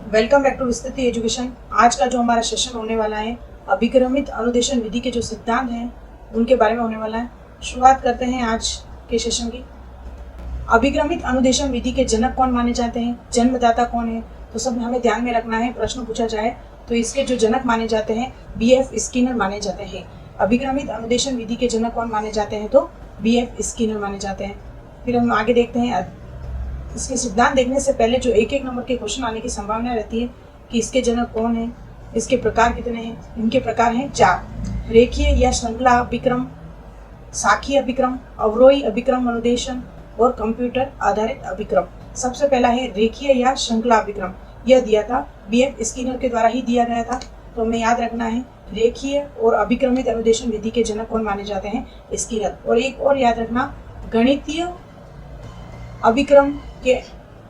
Welcome back to Vistriti education. आज का जो हमारा सेशन होने वाला है, अभिक्रमित अनुदेशन विधि के जो सिद्धांत हैं उनके बारे में होने वाला है। शुरुआत करते हैं आज के सेशन की। अभिक्रमित अनुदेशन विधि के जनक कौन माने जाते हैं, जन्मदाता कौन है, तो सब हमें ध्यान में रखना है। प्रश्न पूछा जाए तो इसके जो जनक माने जाते हैं B.F. स्किनर माने जाते हैं। अभिक्रमित अनुदेशन विधि के जनक कौन माने जाते हैं, तो B.F. स्किनर माने जाते हैं। फिर हम आगे देखते हैं। इसके सिद्धांत देखने से पहले जो एक नंबर के क्वेश्चन आने की संभावना रहती है कि इसके जनक कौन है, इसके प्रकार कितने हैं। इनके प्रकार हैं 4: रेखीय या श्रृंखला अभिक्रम, साखी अभिक्रम, अवरोही अभिक्रम अनुदेशन और कंप्यूटर आधारित अभिक्रम। सबसे पहला है रेखीय या श्रृंखला अभिक्रम। यह दिया था B.F. स्किनर के द्वारा ही दिया गया था, तो हमें याद रखना है रेखीय और अभिक्रमित अनुदेशन विधि के जनक कौन माने जाते हैं, स्किनर। और एक और याद रखना, गणितीय अभिक्रम के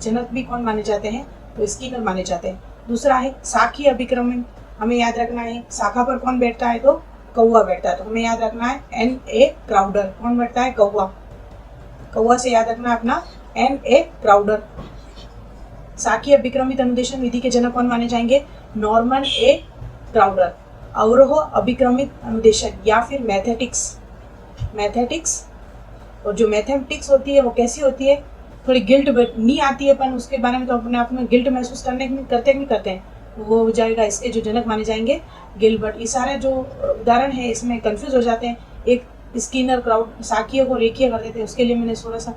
जनक भी कौन माने जाते हैं, तो स्किनर माने जाते हैं। दूसरा है साखी अभिक्रम में हमें याद रखना है शाखा पर कौन बैठता है, तो कौवा बैठता है। तो हमें याद रखना है N.A. क्राउडर। कौन बैठता है, कौवा। कौवा से याद रखना है अपना N.A. क्राउडर। साखी अभिक्रमित अनुदेशन विधि के जनक कौन माने जाएंगे, नॉर्मन A. क्राउडर। अवरोह अभिक्रमित अनुदेशन या फिर मैथेटिक्स और जो मैथमेटिक्स होती है वो कैसी होती है, थोड़ी गिल्ट नहीं आती है, पर उसके बारे में तो अपने आप में गिल्ट महसूस करते हैं, वो हो जाएगा। इसके जो जनक माने जाएंगे गिलबर्ट। ये सारे जो उदाहरण है इसमें कंफ्यूज हो जाते हैं। एक स्किनर क्राउड साखी को रेखीय कर देते हैं, उसके लिए मैंने थोड़ा सा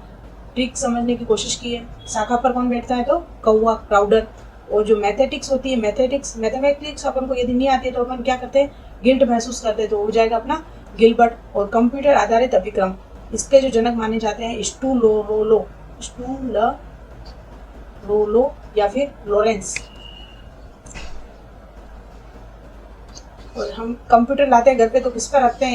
ट्रिक समझने की कोशिश की है। शाखा पर कौन बैठता है, तो कौवा, क्राउडर। और जो मैथमेटिक्स होती है, मैथमेटिक्स अपन को यदि नहीं आती है तो अपन क्या करते हैं, गिल्ट महसूस करते हैं, तो हो जाएगा अपना गिलबर्ट। और कंप्यूटर आधारित अभिक्रम, इसके जो जनक माने जाते हैं स्टूलोरो या फिर लॉरेंस। और हम कंप्यूटर लाते हैं घर पे तो किस पर रखते हैं,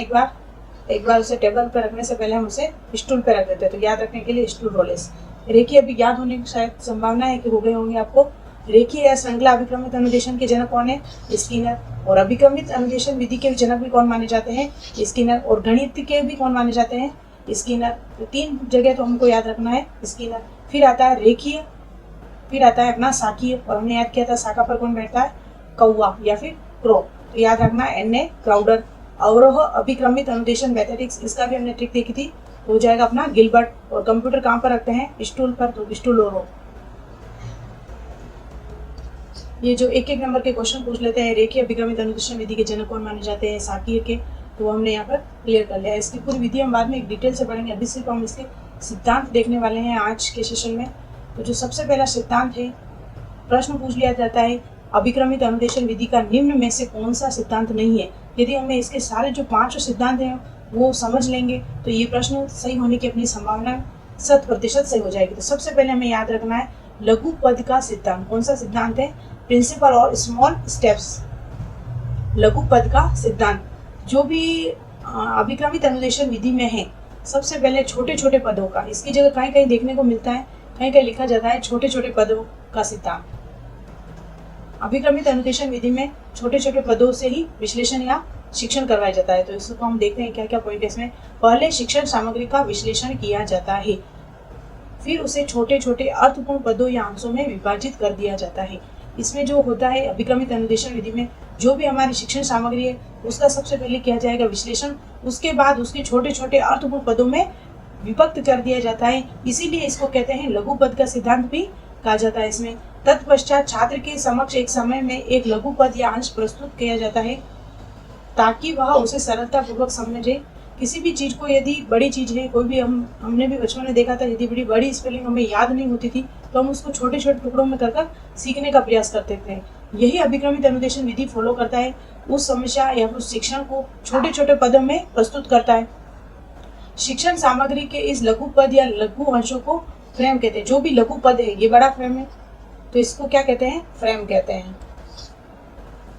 एक बार उसे टेबल पर रखने से पहले हम उसे स्टूल पर रख देते हैं, तो याद रखने के लिए स्टूल रोलेस। रेखीय अभी याद होने की शायद संभावना है कि हो गए होंगे आपको। रेखीय या श्रृंखला अभिक्रमित अनुदेशन के जनक कौन है, स्किनर। और अभिक्रमित अनुदेशन विधि के जनक भी कौन माने जाते हैं, स्किनर। और गणित के भी कौन माने जाते हैं, स्किनर। तो 3 जगह तो हमको याद रखना है, स्किनर। फिर आता है रेखीय, फिर आता है अपना साखीय, और हमने याद किया था शाखा पर कौन बैठता है, कौवा या फिर क्रो। तो याद रखना है N.A. क्राउडर। अवरोह अभिक्रमित अनुदेशन मैथमेटिक्स, इसका भी हमने ट्रिक देखी थी, तो हो जाएगा अपना गिलबर्ट। और कंप्यूटर कहाँ पर रखते हैं, स्टूल पर, तो स्टूलोरो। ये जो एक नंबर के क्वेश्चन पूछ लेते हैं, रेखीय अभिक्रमित अनुदेशन विधि के जनक कौन माने जाते हैं, साखीय के, तो हमने यहाँ पर क्लियर कर लिया। इसकी पूरी विधि हम बाद में एक डिटेल से पढ़ेंगे। अभी सिर्फ हम इसके सिद्धांत देखने वाले हैं आज के सेशन में। तो जो सबसे पहला सिद्धांत है, प्रश्न पूछ लिया जाता है अभिक्रमित अनुदेशन विधि का निम्न में से कौन सा सिद्धांत नहीं है। यदि हमें इसके सारे जो 5 सिद्धांत हैं वो समझ लेंगे तो ये प्रश्न सही होने की अपनी संभावना 100% सही हो जाएगी। तो सबसे पहले हमें याद रखना है लघु पद का सिद्धांत। कौन सा सिद्धांत है, प्रिंसिपल और स्मॉल स्टेप्स। लघु पद का सिद्धांत जो भी अभिक्रमित अनुदेशन विधि में है, सबसे पहले छोटे छोटे पदों का, इसकी जगह कहीं कहीं देखने को मिलता है, कहीं कहीं लिखा जाता है छोटे छोटे पदों का सिद्धांत। अभिक्रमित अनुदेशन विधि में छोटे छोटे पदों से ही विश्लेषण या शिक्षण करवाया जाता है। तो इसको हम देखते हैं क्या क्या पॉइंट है इसमें। पहले शिक्षण सामग्री का विश्लेषण किया जाता है, फिर उसे छोटे छोटे अर्थपूर्ण पदों या अंशों में विभाजित कर दिया जाता है। इसमें जो होता है अभिक्रमित अनुदेशन विधि में, जो भी हमारी शिक्षण सामग्री है उसका सबसे पहले किया जाएगा विश्लेषण, उसके बाद उसके छोटे छोटे अर्थपूर्ण पदों में विभक्त कर दिया जाता है। इसीलिए इसको कहते हैं लघु पद का सिद्धांत भी कहा जाता है। इसमें तत्पश्चात छात्र के समक्ष एक समय में एक लघु पद या अंश प्रस्तुत किया जाता है ताकि वह उसे सरलता पूर्वक समझे। किसी भी चीज को, यदि बड़ी चीज है कोई भी, हमने भी बचपन में देखा था, यदि बड़ी स्पेलिंग हमें याद नहीं होती थी तो हम उसको छोटे छोटे टुकड़ों में कर सीखने का प्रयास करते थे। यही अभिक्रमित अनुदेशन विधि फॉलो करता है, उस समस्या या उस शिक्षण को छोटे छोटे पदों में प्रस्तुत करता है। शिक्षण सामग्री के इस लघु पद या लघु अंशों को फ्रेम कहते हैं। जो भी लघु पद है, ये बड़ा फ्रेम है तो इसको क्या कहते हैं, फ्रेम कहते हैं।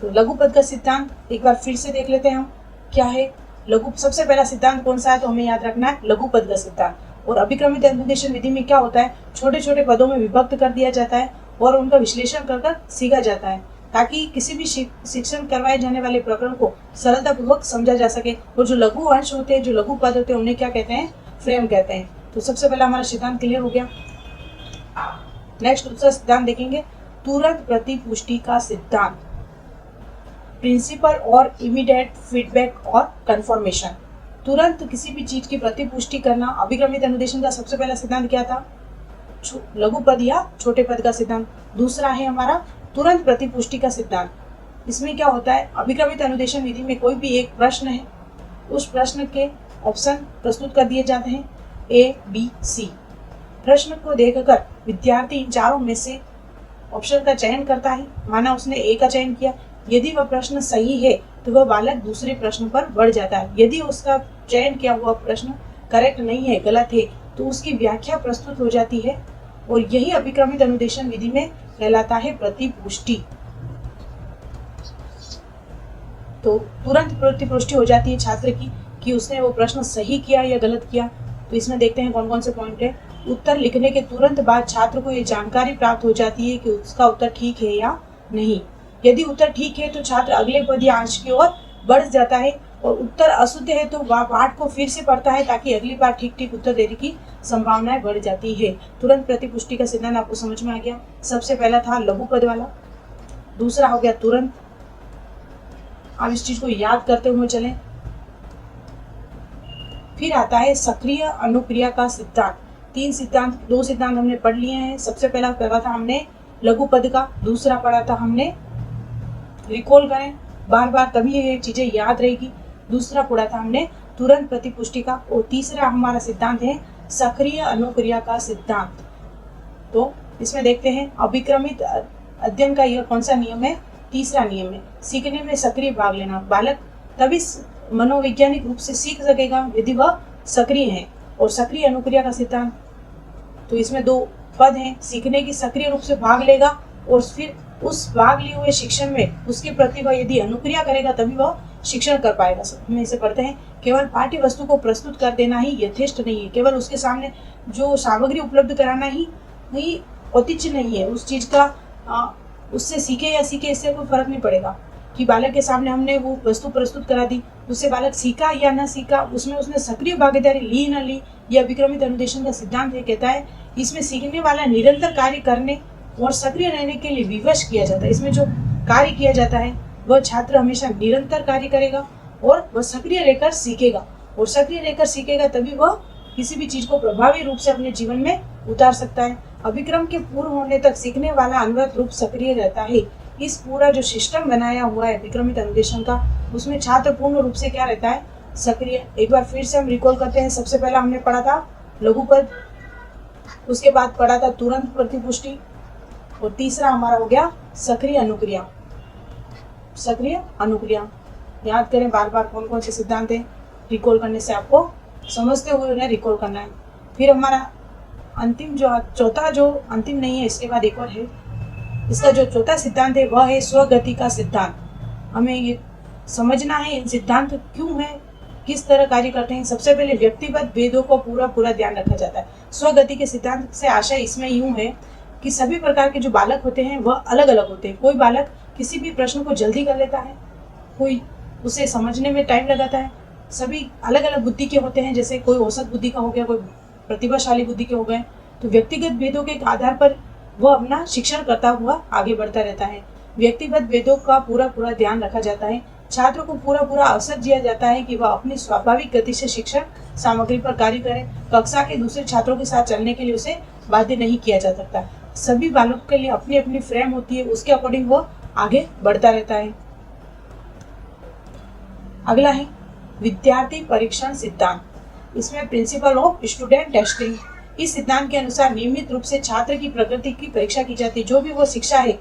तो लघु पद का सिद्धांत एक बार फिर से देख लेते हैं हम क्या है। सबसे पहला सिद्धांत कौन सा है, तो हमें याद रखना है लघु पद का सिद्धांत। और अभिक्रमित अनुदेशन विधि में क्या होता है, छोटे छोटे पदों में विभक्त कर दिया जाता है और उनका विश्लेषण कर सीखा जाता है ताकि किसी भी शिक्षण करवाए जाने वाले प्रकरण को सरलतापूर्वक समझा जा सके। और जो लघु अंश होते हैं, जो लघु पद होते हैं, उन्हें क्या कहते हैं, फ्रेम कहते हैं। तो सबसे पहला हमारा सिद्धांत क्लियर हो गया। नेक्स्ट दूसरा सिद्धांत देखेंगे, तुरंत प्रतिपुष्टि का सिद्धांत, प्रिंसिपल और इमीडिएट फीडबैक और कंफर्मेशन। तुरंत किसी भी चीज की प्रतिपुष्टि करना, अभिक्रमित अनुदेशन का सबसे पहला सिद्धांत क्या था? लघु पद या छोटे पद का सिद्धांत। दूसरा है हमारा तुरंत प्रतिपुष्टि का सिद्धांत। इसमें क्या होता है, अभिक्रमित अनुदेशन विधि में कोई भी एक प्रश्न है, उस प्रश्न के ऑप्शन प्रस्तुत कर दिए जाते हैं ए, बी, सी। प्रश्न को देखकर विद्यार्थी इन चारों में से ऑप्शन का चयन करता है। माना उसने ए का चयन किया, यदि वह प्रश्न सही है तो वह बालक दूसरे प्रश्न पर बढ़ जाता है। यदि उसका चयन किया हुआ प्रश्न करेक्ट नहीं है, गलत है, तो उसकी व्याख्या प्रस्तुत हो जाती है और यही अभिक्रमित अनुदेशन विधि में कहलाता है प्रतिपुष्टि। तो तुरंत प्रतिपुष्टि हो जाती है छात्र की कि उसने वो प्रश्न सही किया या गलत किया। तो इसमें देखते हैं कौन कौन से पॉइंट है। उत्तर लिखने के तुरंत बाद छात्र को ये जानकारी प्राप्त हो जाती है कि उसका उत्तर ठीक है या नहीं। यदि उत्तर ठीक है तो छात्र अगले पद या अंश की ओर बढ़ जाता है, और उत्तर अशुद्ध है तो वह पाठ को फिर से पढ़ता है ताकि अगली बार ठीक ठीक उत्तर देने की संभावनाएं बढ़ जाती है। तुरंत प्रतिपुष्टि का सिद्धांत आपको समझ में आ गया। सबसे पहला था लघु पद वाला, दूसरा हो गया तुरंत। अब इस चीज को याद करते हुए चलें। फिर आता है सक्रिय अनुक्रिया का सिद्धांत। दो सिद्धांत हमने पढ़ लिए हैं। सबसे पहला पढ़ा था हमने लघु पद का, दूसरा पढ़ा था हमने, रिकॉल करें बार बार तभी ये चीजें याद रहेगी, दूसरा पढ़ा था हमने तुरंत प्रतिपुष्टि का, और तीसरा हमारा सिद्धांत है सक्रिय अनुक्रिया का सिद्धांत। तो इसमें देखते हैं अभिक्रमित अध्ययन का यह कौन सा नियम है? तीसरा नियम है, सीखने में सक्रिय भाग लेना। बालक तभी मनोवैज्ञानिक रूप से सीख सकेगा यदि वह सक्रिय है। और सक्रिय अनुक्रिया का सिद्धांत, तो इसमें दो पद हैं, सीखने की सक्रिय रूप से भाग लेगा और फिर उस भाग लिए हुए शिक्षण में उसकी प्रतिभा यदि अनुक्रिया करेगा तभी वह शिक्षण कर पाएगा। हम इसे पढ़ते हैं, केवल पाठ्य वस्तु को प्रस्तुत कर देना ही यथेष्ट नहीं है। केवल उसके सामने जो सामग्री उपलब्ध कराना ही औचित्य नहीं है। उस चीज का उससे सीखे या सीखे इससे कोई फर्क नहीं पड़ेगा कि बालक के सामने हमने वो वस्तु प्रस्तुत करा दी, उससे बालक सीखा या ना सीखा, उसमें उसने सक्रिय भागीदारी ली ना ली। यह अभिक्रमित अनुदेशन का सिद्धांत ये कहता है, इसमें सीखने वाला निरंतर कार्य करने और सक्रिय रहने के लिए विवश किया जाता है। इसमें जो कार्य किया जाता है वह छात्र हमेशा निरंतर कार्य करेगा और वह सक्रिय रहकर सीखेगा, और सक्रिय रहकर सीखेगा तभी वह किसी भी चीज को प्रभावी रूप से अपने जीवन में उतार सकता है। अभिक्रम के पूर्ण होने तक सीखने वाला अनवरत रूप सक्रिय रहता है। इस पूरा जो सिस्टम बनाया हुआ है अभिक्रमित अनुदेशन का, उसमें छात्र पूर्ण रूप से क्या रहता है? सक्रिय। एक बार फिर से हम रिकॉल करते हैं। सबसे पहला हमने पढ़ा था लघु पद, उसके बाद पढ़ा था तुरंत प्रतिपुष्टि, और तीसरा हमारा हो गया सक्रिय अनुक्रिया। सक्रिय अनुक्रिया याद करें बार बार कौन कौन से सिद्धांत हैं। रिकॉल करने से आपको समझते हुए उन्हें रिकॉल करना है। फिर हमारा अंतिम जो चौथा, जो अंतिम नहीं है, इसके बाद एक और है। इसका जो चौथा सिद्धांत है वह है स्वगति का सिद्धांत। हमें ये समझना है इन सिद्धांत क्यों है, किस तरह कार्य करते हैं। सबसे पहले व्यक्तिगत भेदों को पूरा ध्यान रखा जाता है। स्वगति के सिद्धांत से आशय इसमें यूं है कि सभी प्रकार के जो बालक होते हैं वह अलग अलग होते हैं। कोई बालक किसी भी प्रश्न को जल्दी कर लेता है, कोई उसे समझने में टाइम लगाता है। सभी अलग अलग बुद्धि के होते हैं, जैसे कोई औसत बुद्धि का हो गया, कोई प्रतिभाशाली बुद्धि के हो गए। तो व्यक्तिगत भेदों के आधार पर वह अपना शिक्षण करता हुआ आगे बढ़ता रहता है। व्यक्तिगत भेदों का पूरा ध्यान रखा जाता है। छात्र को पूरा अवसर दिया जाता है कि वह अपनी स्वाभाविक गति से शिक्षण सामग्री पर कार्य करे। कक्षा के दूसरे छात्रों के साथ चलने के लिए उसे बाध्य नहीं किया जा सकता। सभी बालकों के लिए अपनी अपनी फ्रेम होती है, उसके अकॉर्डिंग वो आगे बढ़ता रहता है। अगला है विद्यार्थी परीक्षण सिद्धांत। इसमें प्रिंसिपल ऑफ स्टूडेंट टेस्टिंग। इस सिद्धांत के अनुसार नियमित रूप से छात्र की प्रगति की परीक्षा की जाती है। जो भी वो शिक्षा है,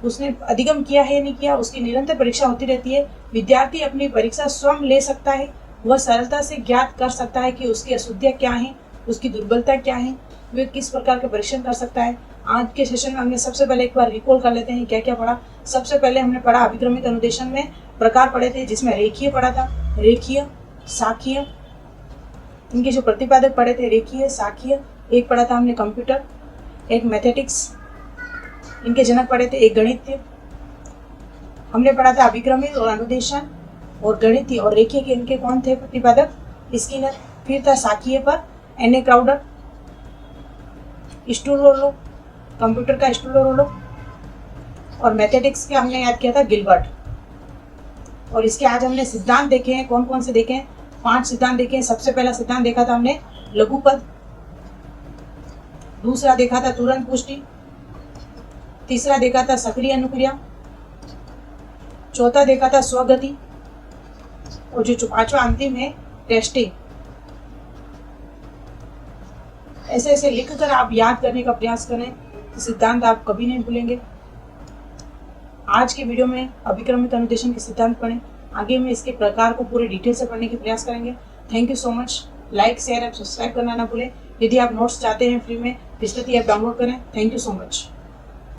उसने अधिगम किया है या नहीं किया, उसकी निरंतर परीक्षा होती रहती है। विद्यार्थी अपनी परीक्षा स्वयं ले सकता है। वह सरलता से ज्ञात कर सकता है कि उसकी अशुद्धियाँ क्या हैं, उसकी दुर्बलता क्या है, वह किस प्रकार के परीक्षण कर सकता है। आज के सेशन में हमने सबसे पहले एक बार रिकॉल कर लेते हैं क्या क्या पढ़ा। सबसे पहले हमने पढ़ा अभिक्रमित अनुदेशन में प्रकार पढ़े थे, जिसमें रेखीय पढ़ा था, रेखीय, साखीय, इनके जो प्रतिपादक पढ़े थे रेखीय, साखीय। एक पढ़ा था हमने कंप्यूटर, एक मैथेटिक्स, इनके जनक पढ़े थे, एक गणितीय। हमने पढ़ा था अभिक्रमित और अनुदेशन और गणितीय और रेखीय के इनके कौन थे प्रतिपादक? स्किनर। फिर था साखीय पर एन.ए. क्राउडर, स्टूलोलो, कंप्यूटर का स्टूलोलो। और मैथेटिक्स के हमने याद किया था गिलबर्ट। और इसके आज हमने सिद्धांत देखे हैं। कौन कौन से देखे हैं? 5 सिद्धांत देखे हैं। सबसे पहला सिद्धांत देखा था हमने लघुपद, दूसरा देखा था तुरंत पुष्टि, तीसरा देखा था सक्रिय अनुक्रिया, चौथा देखा था स्वगति, और जो पांचवा अंतिम है टेस्टिंग। ऐसे ऐसे लिखकर आप याद करने का प्रयास करें, सिद्धांत आप कभी नहीं भूलेंगे। आज के वीडियो में अभिक्रमित अनुदेशन के सिद्धांत पढ़ें। आगे में इसके प्रकार को पूरे डिटेल से पढ़ने की प्रयास करेंगे। Thank you so much. Like, share और सब्सक्राइब करना ना भूलें। यदि आप नोट्स चाहते हैं फ्री में, विस्तृति ऐप डाउनलोड करें। Thank you so much.